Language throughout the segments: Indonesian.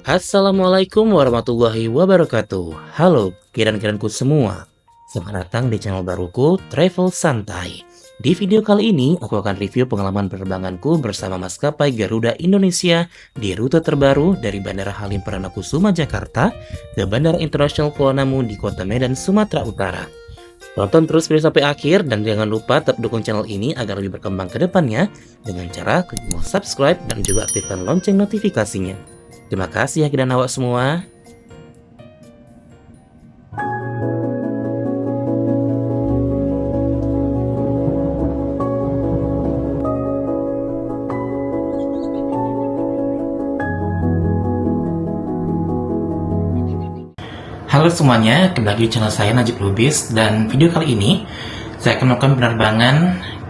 Assalamualaikum warahmatullahi wabarakatuh. Halo kiran-kiranku semua. Selamat datang di channel baruku Travel Santai. Di video kali ini aku akan review pengalaman penerbanganku bersama maskapai Garuda Indonesia di rute terbaru dari Bandara Halim Perdana Kusuma Jakarta ke Bandara Internasional Kuala Namu di Kota Medan, Sumatera Utara. Tonton terus video sampai akhir dan jangan lupa tetap dukung channel ini agar lebih berkembang ke depannya dengan cara klik tombol subscribe dan juga aktifkan lonceng notifikasinya. Terima kasih ya dan awak semua. Halo semuanya, kembali lagi di channel saya Najib Lubis, dan video kali ini saya akan melakukan penerbangan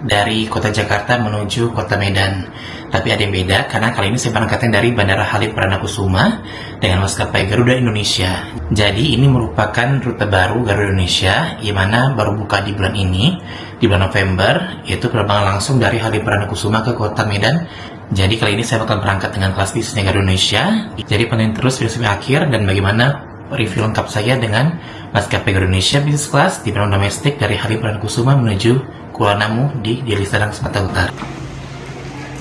dari kota Jakarta menuju kota Medan. Tapi ada yang beda karena kali ini saya berangkatnya dari Bandara Halim Perdana Kusuma dengan maskapai Garuda Indonesia. Jadi ini merupakan rute baru Garuda Indonesia yang mana baru buka di bulan ini, di bulan November, yaitu penerbangan langsung dari Halim Perdana Kusuma ke kota Medan. Jadi kali ini saya bakal berangkat dengan kelas bisnisnya Garuda Indonesia. Jadi pantengin terus video sampai akhir dan bagaimana review lengkap saya dengan maskapai Garuda Indonesia Business Class di penerbangan domestik dari Halim Perdana Kusuma menuju Kuala Namu di Deli Serdang, Sumatera Utara.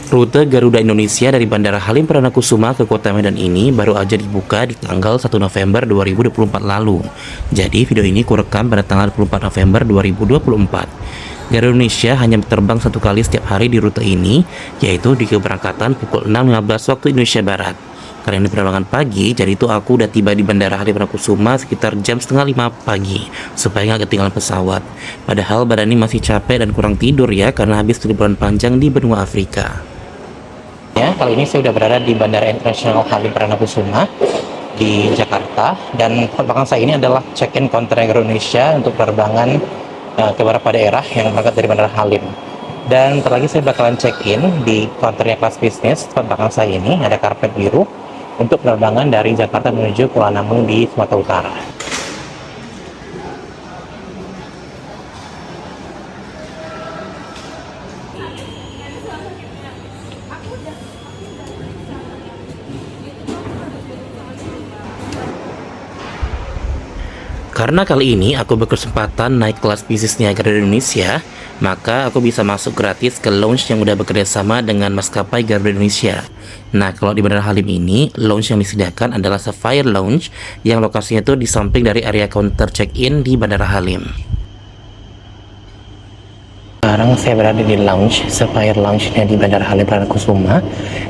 Rute Garuda Indonesia dari Bandara Halim Perdana Kusuma ke Kota Medan ini baru aja dibuka di tanggal 1 November 2024 lalu. Jadi video ini kurekam pada tanggal 24 November 2024. Garuda Indonesia hanya terbang satu kali setiap hari di rute ini, yaitu di keberangkatan pukul 6.15 waktu Indonesia Barat. Karena ini penerbangan pagi, jadi itu aku udah tiba di Bandara Halim Perdana Kusuma sekitar jam setengah 5 pagi, supaya nggak ketinggalan pesawat. Padahal badan ini masih capek dan kurang tidur ya, karena habis liburan panjang di benua Afrika. Ya, kali ini saya sudah berada di Bandara Internasional Halim Perdana Kusuma di Jakarta, dan belakang saya ini adalah check-in counter Garuda Indonesia untuk penerbangan ke beberapa daerah yang berangkat dari Bandara Halim. Dan terlagi saya bakalan check-in di counternya kelas bisnis. Tempat belakang saya ini ada karpet biru untuk penerbangan dari Jakarta menuju Kuala Namu di Sumatera Utara. Karena kali ini aku berkesempatan naik kelas bisnisnya Garuda Indonesia, maka aku bisa masuk gratis ke lounge yang udah bekerja sama dengan maskapai Garuda Indonesia. Nah, kalau di Bandara Halim ini, lounge yang disediakan adalah Sapphire Lounge yang lokasinya itu di samping dari area counter check-in di Bandara Halim. Sekarang saya berada di lounge, Sapphire Lounge-nya di Bandara Halim Perdana Kusuma.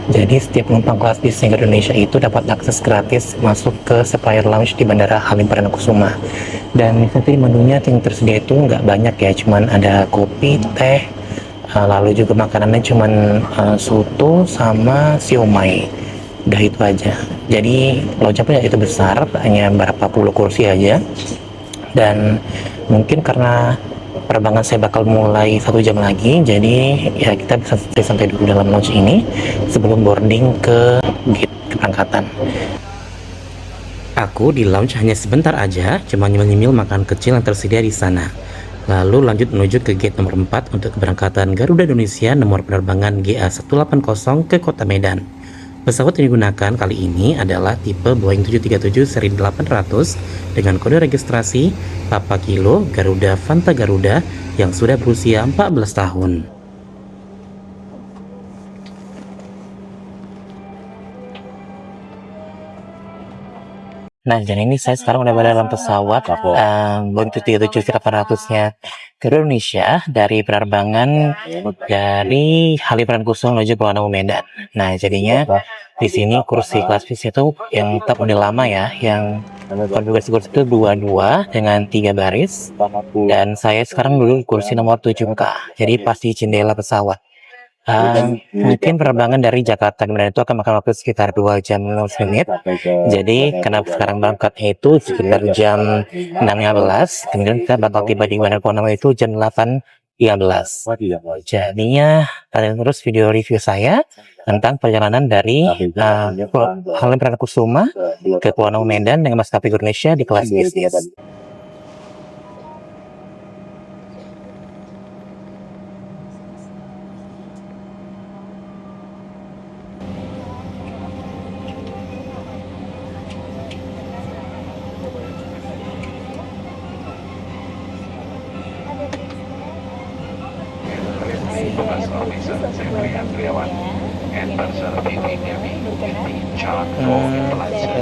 Jadi setiap penumpang kelas bisnis Garuda Indonesia itu dapat akses gratis masuk ke Sapphire Lounge di Bandara Halim Perdana Kusuma. Dan nanti menunya yang tersedia itu nggak banyak ya, cuman ada kopi, teh, lalu juga makanannya cuman soto sama siomay. Udah itu aja. Jadi lounge punya itu besar, hanya berapa puluh kursi aja. Dan mungkin karena penerbangan saya bakal mulai 1 jam lagi, jadi ya kita bisa santai dulu dalam lounge ini sebelum boarding ke gate keberangkatan. Aku di lounge hanya sebentar aja, cuma nyemil-nyemil makan kecil yang tersedia di sana. Lalu lanjut menuju ke gate nomor 4 untuk keberangkatan Garuda Indonesia nomor penerbangan GA180 ke Kota Medan. Pesawat yang digunakan kali ini adalah tipe Boeing 737 seri 800 dengan kode registrasi Papa Kilo Garuda Fanta Garuda yang sudah berusia 14 tahun. Nah, jadi ini saya sekarang udah berada dalam pesawat Boeing 737 800-nya Garuda Indonesia dari penerbangan dari Halim Perdana Kusuma menuju Kuala Namu Medan. Nah, jadinya di sini kursi kelas bisnis itu yang tetap model lama ya, yang konfigurasi kursi itu 22 dengan 3 baris, dan saya sekarang duduk di kursi nomor 7K, jadi pasti jendela pesawat. Mungkin penerbangan dari Jakarta ke Medan itu akan makan waktu sekitar 2 jam 15 menit. Jadi kenapa sekarang berangkatnya itu sekitar jam 6.15, kemudian kita bakal tiba di Bandara Kuala Namu itu jam 8.15. Jadinya tonton terus video review saya tentang perjalanan dari Halim Perdana Kusuma ke Kuala Namu Medan dengan maskapai Garuda Indonesia di kelas bisnis.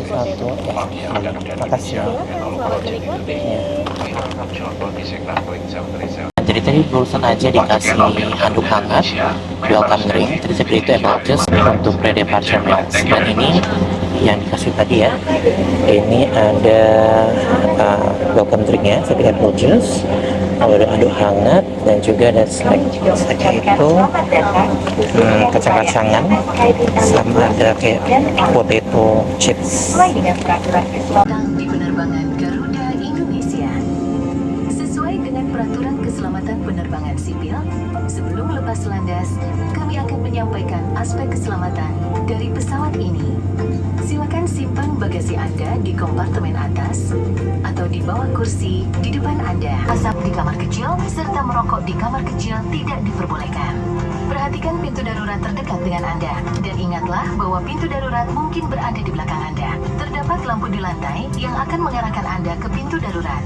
satu. Makasih ya. Jadi tadi barusan aja dikasih handuk hangat, welcome drink. Tadi saya beli itu apple juice untuk pre-departure meals. Dan ini yang dikasih tadi ya, ini ada welcome drinknya, seperti apple juice, ada handuk hangat, dan juga ada snacknya itu kacang-kacangan, sama ada kayak potato chips. Di penerbangan Garuda Indonesia. Sesuai dengan peraturan keselamatan penerbangan sipil, sebelum lepas landas, kami akan menyampaikan aspek keselamatan dari pesawat ini. Silakan simpan bagasi Anda di kompartemen atas atau di bawah kursi di depan Anda. Asap di kamar kecil serta merokok di kamar kecil tidak diperbolehkan. Perhatikan pintu darurat terdekat dengan Anda dan ingatlah bahwa pintu darurat mungkin berada di belakang Anda. Terdapat lampu di lantai yang akan mengarahkan Anda ke pintu darurat.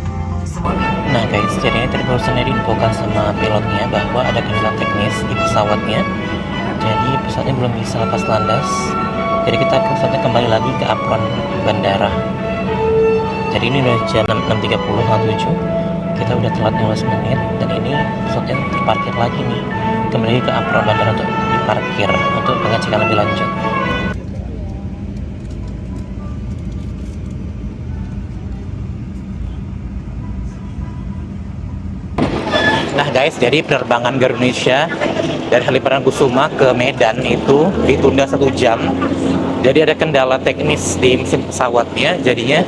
Nah guys, jadi ini tadi barusan diinfokan sama pilotnya bahwa ada kendala teknis di pesawatnya. Jadi pesawatnya belum bisa lepas landas. Jadi kita pesawatnya kembali lagi ke apron bandara. Jadi ini udah jam 6.30 kita udah telat 15 menit dan ini pesawatnya terparkir lagi nih. Kembali ke apron bandara untuk diparkir untuk pengecekan lebih lanjut. Nah guys, jadi penerbangan Garuda Indonesia dari Halim Perdana Kusuma ke Medan itu ditunda 1 jam. Jadi ada kendala teknis di mesin pesawatnya, jadinya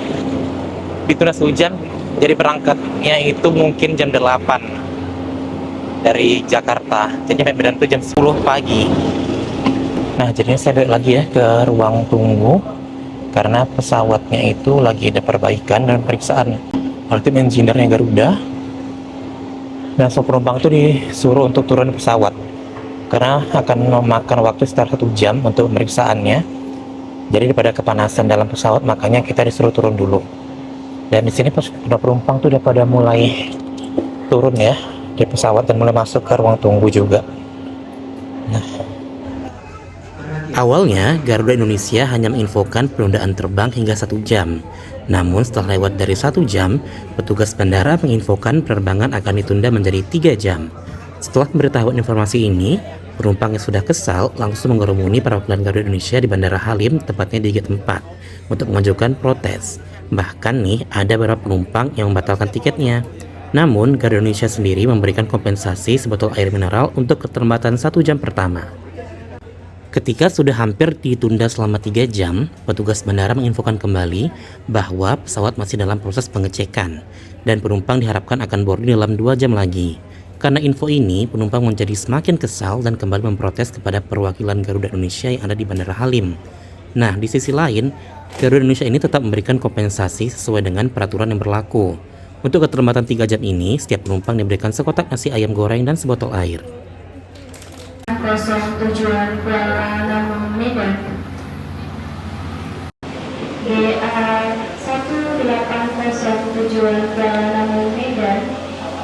ditunda 1 jam. Jadi berangkatnya itu mungkin jam 8 dari Jakarta. Jadi sampai Medan itu jam 10 pagi. Nah, jadinya saya balik lagi ya ke ruang tunggu karena pesawatnya itu lagi ada perbaikan dan periksaan oleh tim engineer-nya Garuda. Nah, semua penumpang itu disuruh untuk turun pesawat karena akan memakan waktu sekitar 1 jam untuk pemeriksaannya. Jadi daripada kepanasan dalam pesawat, makanya kita disuruh turun dulu. Dan di sini penumpang tuh udah pada mulai turun ya di pesawat dan mulai masuk ke ruang tunggu juga. Nah, awalnya Garuda Indonesia hanya menginfokan penundaan terbang hingga 1 jam. Namun setelah lewat dari 1 jam, petugas bandara menginfokan penerbangan akan ditunda menjadi 3 jam. Setelah pemberitahuan informasi ini, penumpang yang sudah kesal langsung mengerumuni perwakilan Garuda Indonesia di Bandara Halim, tepatnya di gate 4, untuk mengajukan protes. Bahkan nih, ada beberapa penumpang yang membatalkan tiketnya. Namun, Garuda Indonesia sendiri memberikan kompensasi sebotol air mineral untuk keterlambatan 1 jam pertama. Ketika sudah hampir ditunda selama 3 jam, petugas bandara menginfokan kembali bahwa pesawat masih dalam proses pengecekan dan penumpang diharapkan akan boarding dalam 2 jam lagi. Karena info ini, penumpang menjadi semakin kesal dan kembali memprotes kepada perwakilan Garuda Indonesia yang ada di Bandara Halim. Nah, di sisi lain, Garuda Indonesia ini tetap memberikan kompensasi sesuai dengan peraturan yang berlaku. Untuk keterlambatan 3 jam ini, setiap penumpang diberikan sekotak nasi ayam goreng dan sebotol air. 0 tujuan Kuala Namu Medan GA 180 tujuan Kuala Namu Medan.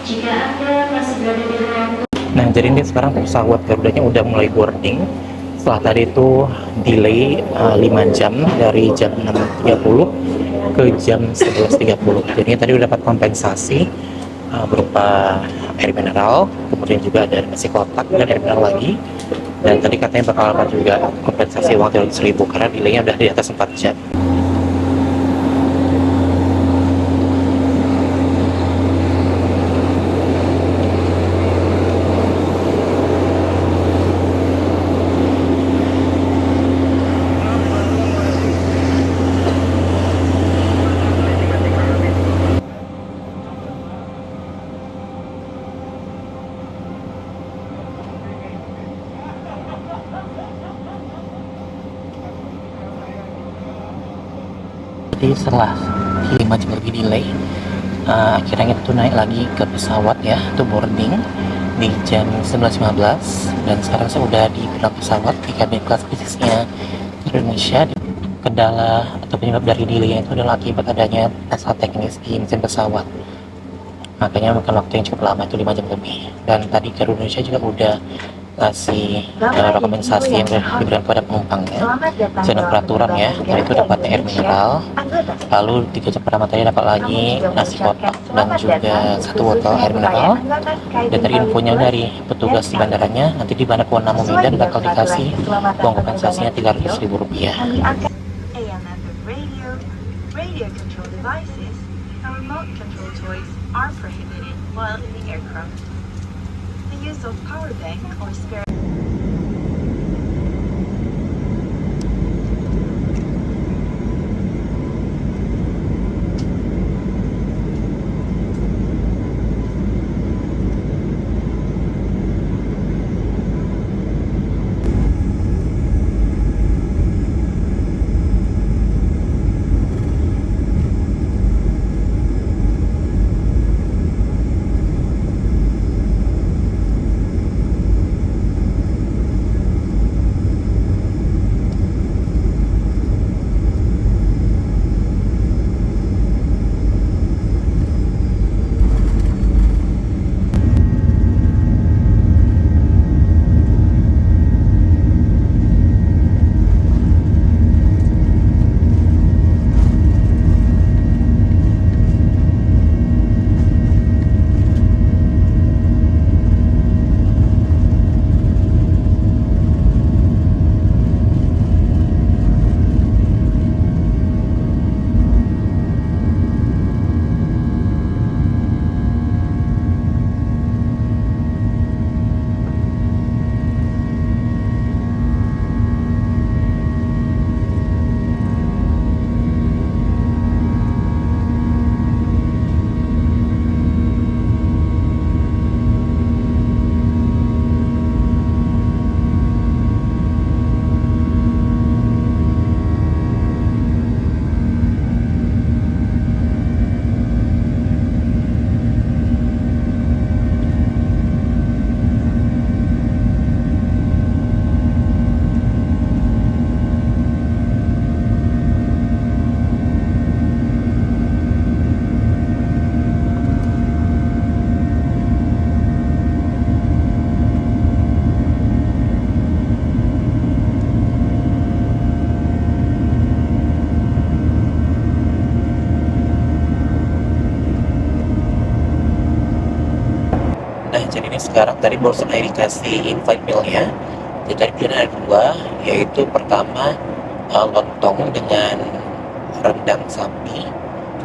Jika Anda masih berada di ruang Nah, jadi ini sekarang pesawat Garudanya udah mulai boarding. Setelah tadi itu delay 5 jam dari jam 6.30 ke jam 11.30. Jadi tadi udah dapat kompensasi berupa air mineral, kemudian juga ada nasi kotak dan air mineral lagi. Dan tadi katanya bakal dapat juga kompensasi uang 300.000 karena delaynya udah di atas 4 jam. Jadi setelah 5 jam lebih delay, akhirnya itu naik lagi ke pesawat ya, untuk boarding di jam 11.15. Dan sekarang saya udah di dalam pesawat di kabin kelas bisnisnya Indonesia. Kendala atau penyebab dari delay itu adalah akibat adanya masalah teknis di mesin pesawat, makanya makan waktu yang cukup lama, itu 5 jam lebih. Dan tadi Garuda Indonesia juga udah kasih rekomendasi yang diberikan kepada penumpangnya. Sesuai dengan peraturan ya, dan itu dapatnya air mineral, lalu 3 jam pertama tadi dapat lagi nasi kotak dan juga 1 botol air mineral. Dan dari infonya dari petugas di bandaranya, nanti di Bandar Kuala Namu Medan bakal dikasih uang kompensasinya Rp300.000. Radio control devices, and remote control toys are prohibited while in the aircraft. The use of power bank or spare Jadi ini sekarang tadi baru saya dikasih invite mealnya. Jadi tadi pilihan ada 2, yaitu pertama lontong dengan rendang sapi,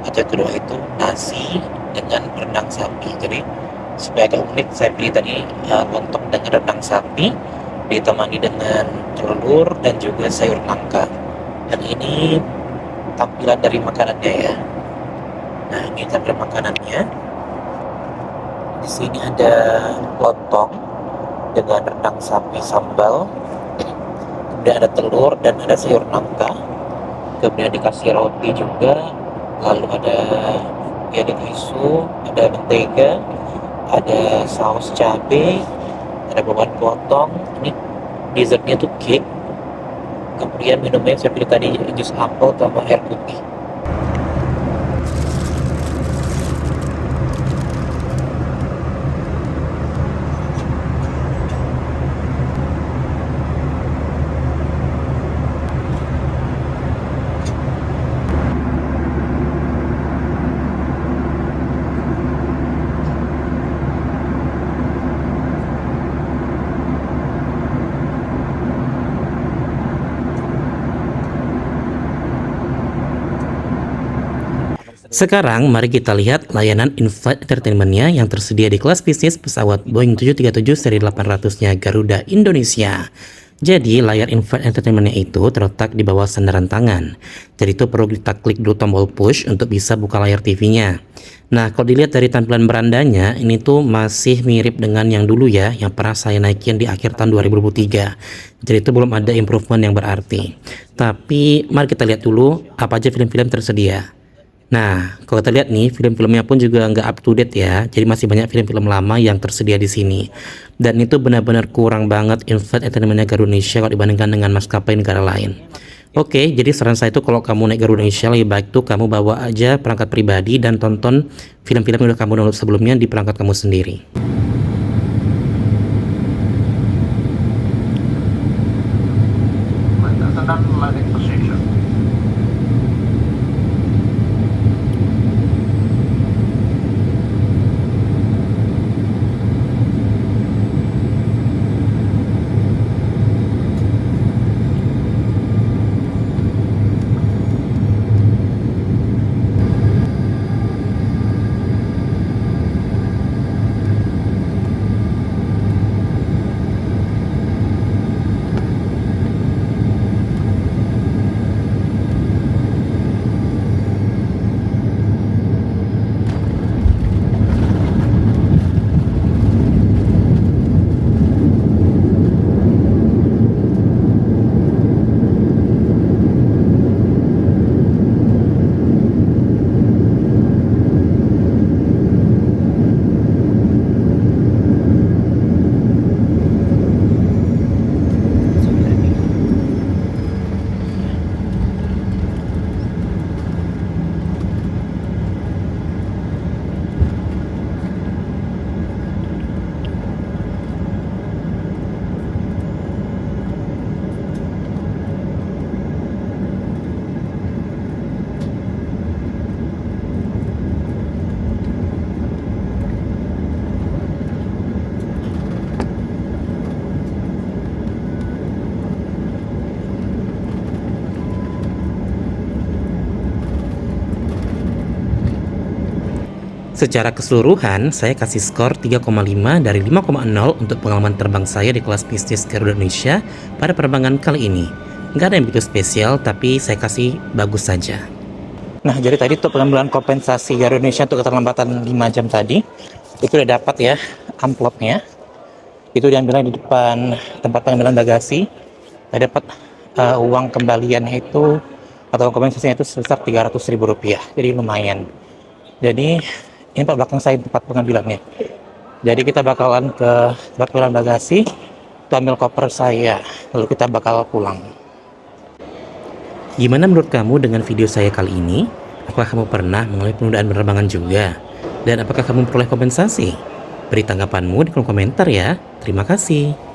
atau kedua itu nasi dengan rendang sapi. Jadi supaya agak unik, saya pilih tadi lontong dengan rendang sapi ditemani dengan telur dan juga sayur nangka. Dan ini tampilan dari makanannya ya. Nah, ini tampilan makanannya. Di sini ada lontong dengan rendang sapi sambal, kemudian ada telur dan ada sayur nangka, kemudian dikasih roti juga, lalu ada keju, ada mentega, ada saus cabai, ada bawang potong. Ini dessertnya tuh cake, kemudian minumnya saya pilih tadi jus apel tambah air putih. Sekarang mari kita lihat layanan in-flight entertainment-nya yang tersedia di kelas bisnis pesawat Boeing 737 seri 800-nya Garuda Indonesia. Jadi layar in-flight entertainment-nya itu terletak di bawah sandaran tangan. Jadi itu perlu kita klik dulu tombol push untuk bisa buka layar TV-nya. Nah, kalau dilihat dari tampilan berandanya, ini tuh masih mirip dengan yang dulu ya, yang pernah saya naikin di akhir tahun 2023. Jadi itu belum ada improvement yang berarti. Tapi mari kita lihat dulu apa aja film-film tersedia. Nah, kalau kita lihat nih, film-filmnya pun juga nggak up to date ya. Jadi masih banyak film-film lama yang tersedia di sini. Dan itu benar-benar kurang banget in-flight entertainment-nya Garuda Indonesia kalau dibandingkan dengan maskapai negara lain. Oke, jadi saran saya itu kalau kamu naik Garuda Indonesia lebih baik tuh kamu bawa aja perangkat pribadi dan tonton film-film yang udah kamu download sebelumnya di perangkat kamu sendiri. International Landing Procedure. Secara keseluruhan, saya kasih skor 3,5 dari 5,0 untuk pengalaman terbang saya di kelas bisnis Garuda Indonesia pada penerbangan kali ini. Nggak ada yang begitu spesial, tapi saya kasih bagus saja. Nah, jadi tadi untuk pengambilan kompensasi Garuda Indonesia untuk keterlambatan 5 jam tadi, itu udah dapat ya amplopnya. Itu diambilnya di depan tempat pengambilan bagasi. Saya dapat uang kembaliannya itu, atau kompensasinya itu sebesar Rp300.000. Jadi lumayan. Jadi ini Pak belakang saya tempat pengambilannya. Jadi kita bakalan ke tempat pengambilan bagasi, kita ambil koper saya, lalu kita bakal pulang. Gimana menurut kamu dengan video saya kali ini? Apakah kamu pernah mengalami penundaan penerbangan juga? Dan apakah kamu memperoleh kompensasi? Beri tanggapanmu di kolom komentar ya. Terima kasih.